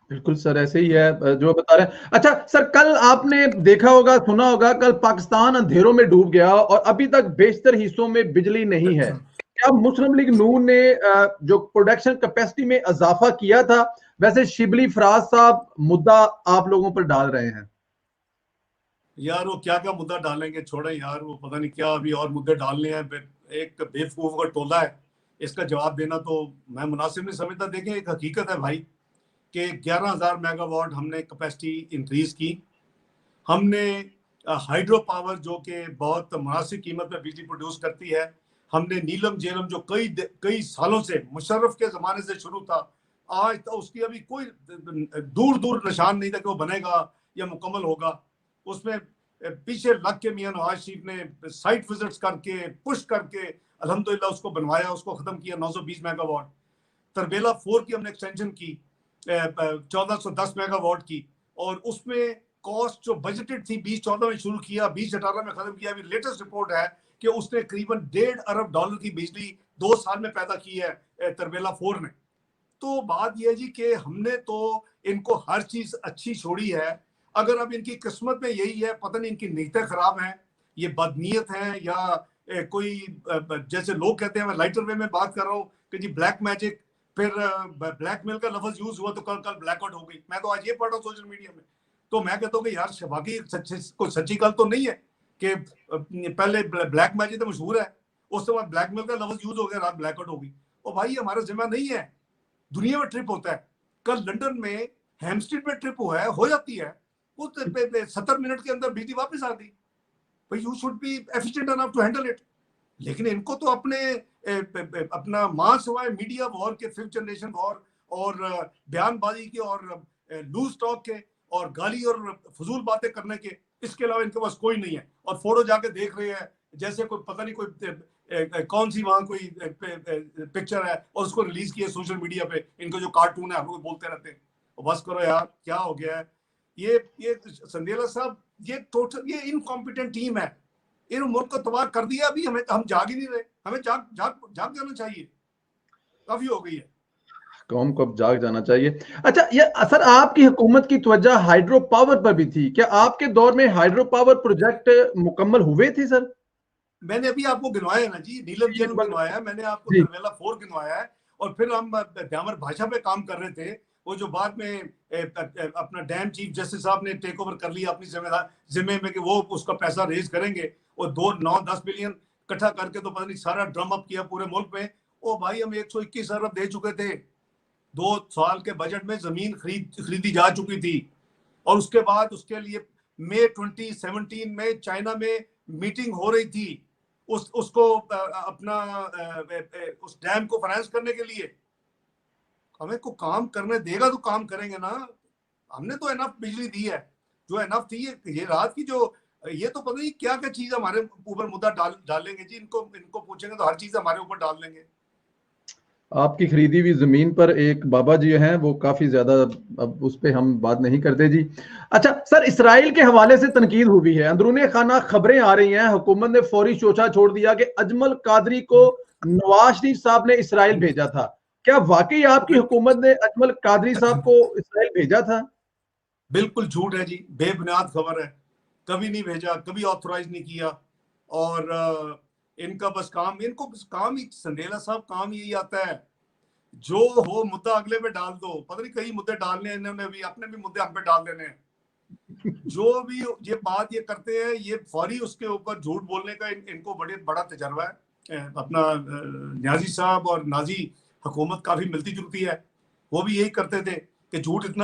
बिल्कुल सर, ऐसे ही है जो बता रहे हैं। अच्छा सर, कल आपने देखा होगा, सुना होगा, कल पाकिस्तान अंधेरों में डूब गया और अभी तक बेशतर हिस्सों में बिजली नहीं है। क्या मुस्लिम लीग नून ने जो प्रोडक्शन कैपेसिटी में इजाफा किया था, वैसे शिबली फराज साहब मुद्दा आप लोगों पर डाल रहे हैं? यार वो क्या क्या मुद्दा डालेंगे, छोड़े यार, वो पता नहीं क्या अभी और मुद्दे डालने हैं। एक बेवकूफ का टोला है, इसका जवाब देना तो मैं मुनासिब नहीं समझता। देखें, एक हकीकत है भाई कि 11,000 मेगावाट हमने कैपेसिटी इंक्रीज की। हमने हाइड्रो पावर जो कि बहुत मुनासिब कीमत में बिजली प्रोड्यूस करती है, हमने नीलम झेलम जो कई सालों से मुशर्रफ के ज़माने से शुरू था, आज तो उसकी अभी कोई दूर दूर निशान नहीं था कि वो बनेगा या मुकम्मल होगा। उसमें पीछे लग के मियां नवाज शरीफ ने साइट विजिट्स करके पुश करके अल्हम्दुलिल्लाह उसको बनवाया, उसको ख़त्म किया 920 मेगावाट। तरबेला 4 की हमने एक्सटेंशन की 1410 मेगावाट की, और उसमें कॉस्ट जो बजटेड थी 2014 में शुरू किया, 2018 में खत्म किया। अभी लेटेस्ट रिपोर्ट है कि उसने करीबन $1.5 अरब की बिजली 2 साल में पैदा की है तरबेला 4 ने। तो बात यह है जी कि हमने तो इनको हर चीज अच्छी छोड़ी है। अगर अब इनकी किस्मत में यही है, पता नहीं इनकी नीयतें खराब हैं, ये बदनीयत है, या कोई जैसे लोग कहते हैं, मैं लाइटर वे में बात कर रहा हूँ कि जी ब्लैक मैजिक, फिर ब्लैकमेल का लफ्ज यूज हुआ तो कल कल ब्लैकआउट हो गई। मैं तो आज ये पढ़ रहा हूँ सोशल मीडिया में, तो मैं कहता हूँ कि यार वाकई कोई सच्ची गल तो नहीं है कि पहले ब्लैक मैजिक तो मशहूर है, उसके बाद ब्लैकमेल का लफ्ज यूज हो गया, रात ब्लैकआउट हो गई। और भाई हमारा जिम्मा नहीं है, दुनिया में ट्रिप होता है। कल लंदन में हैमस्ट्रीट में ट्रिप हुआ है, हो जाती है, वो 70 मिनट के अंदर बिजली वापस आ गई। भाई you should be efficient enough to handle it. लेकिन इनको तो अपना मां सवाए मीडिया वॉर के, फिफ्थ जनरेशन वॉर और बयानबाजी के और लूज टॉक के और गाली और फजूल बातें करने के, इसके अलावा इनके पास कोई नहीं है। और फोटो जाके देख रहे हैं जैसे कोई पता नहीं कोई कौन सी वहां कोई पिक्चर है और उसको रिलीज किया सोशल मीडिया पे। इनको जो कार्टून है हम लोग बोलते रहते हैं। बस करो यार, क्या हो गया है ये संदेला साहब, ये टोटल ये इनकॉम्पिटेंट टीम है। इन मुल्क को तबाह कर दिया। अभी हम जाग ही नहीं रहे, हमें जाग जाग जाग जाना चाहिए, काफी हो गई है। कौम को अब जाग जाना चाहिए। अच्छा ये सर, आपकी हुकूमत की तवज्जो हाइड्रो पावर पर भी थी, क्या आपके दौर में हाइड्रो पावर प्रोजेक्ट मुकम्मल हुए थे सर? मैंने अभी आपको गिनवाया ना जी, नीलम जी, झेलम गिनवाया है, मैंने आपको जी। तरवेला 4 गिनवाया है। और फिर हम ग्रामर भाषा पे काम कर रहे थे। वो जो बाद में अपना डैम चीफ जस्टिस साहब ने टेक ओवर कर लिया अपनी जिम्मे में कि वो उसका पैसा रेज करेंगे, और 2 9 10 बिलियन इकट्ठा करके तो पता नहीं सारा ड्रम अप किया पूरे मुल्क में। ओ भाई, हम 121 अरब दे चुके थे। 2 साल के बजट में जमीन खरीदी जा चुकी थी। और उसके बाद उसके लिए मई 2017 में चाइना में मीटिंग हो रही थी, उसको अपना उस डैम को फाइनेंस करने के लिए। हमें को काम करने देगा तो काम करेंगे ना। हमने तो एनफ बिजली दी है, जो एनफ थी। ये रात की जो, ये तो पता नहीं क्या क्या चीज हमारे ऊपर मुद्दा डालेंगे जी। इनको इनको पूछेंगे तो हर चीज हमारे ऊपर डाल देंगे। आपकी खरीदी हुई जमीन पर एक बाबा जी हैं, वो काफी ज्यादा, अब उस पर हम बात नहीं करते जी। अच्छा सर, इसराइल के हवाले से तनकीद हुई है, अंदरूनी खाना खबरें आ रही हैं, हुकूमत ने फौरी शोचा छोड़ दिया कि अजमल कादरी को नवाज शरीफ साहब ने इसराइल भेजा था। क्या वाकई आपकी हुकूमत ने अजमल कादरी साहब को इसराइल भेजा था? बिल्कुल झूठ है जी, बेबुनियाद खबर है। कभी नहीं भेजा, कभी ऑथोराइज नहीं किया। और इनका बस काम, इनको बस काम ही, संदेला साहब, काम यही आता है, जो हो मुद्दा अगले पे डाल दो। पता नहीं कई मुद्दे डालने हैं इन्होंने, भी अपने भी मुद्दे हम पे डाल देने हैं। जो भी ये बात ये करते हैं, ये फौरी उसके ऊपर झूठ बोलने का इनको बड़ा तजर्बा है। अपना न्याजी साहब और नाजी हुकूमत काफी मिलती जुलती है। वो भी यही करते थे कि झूठ इतना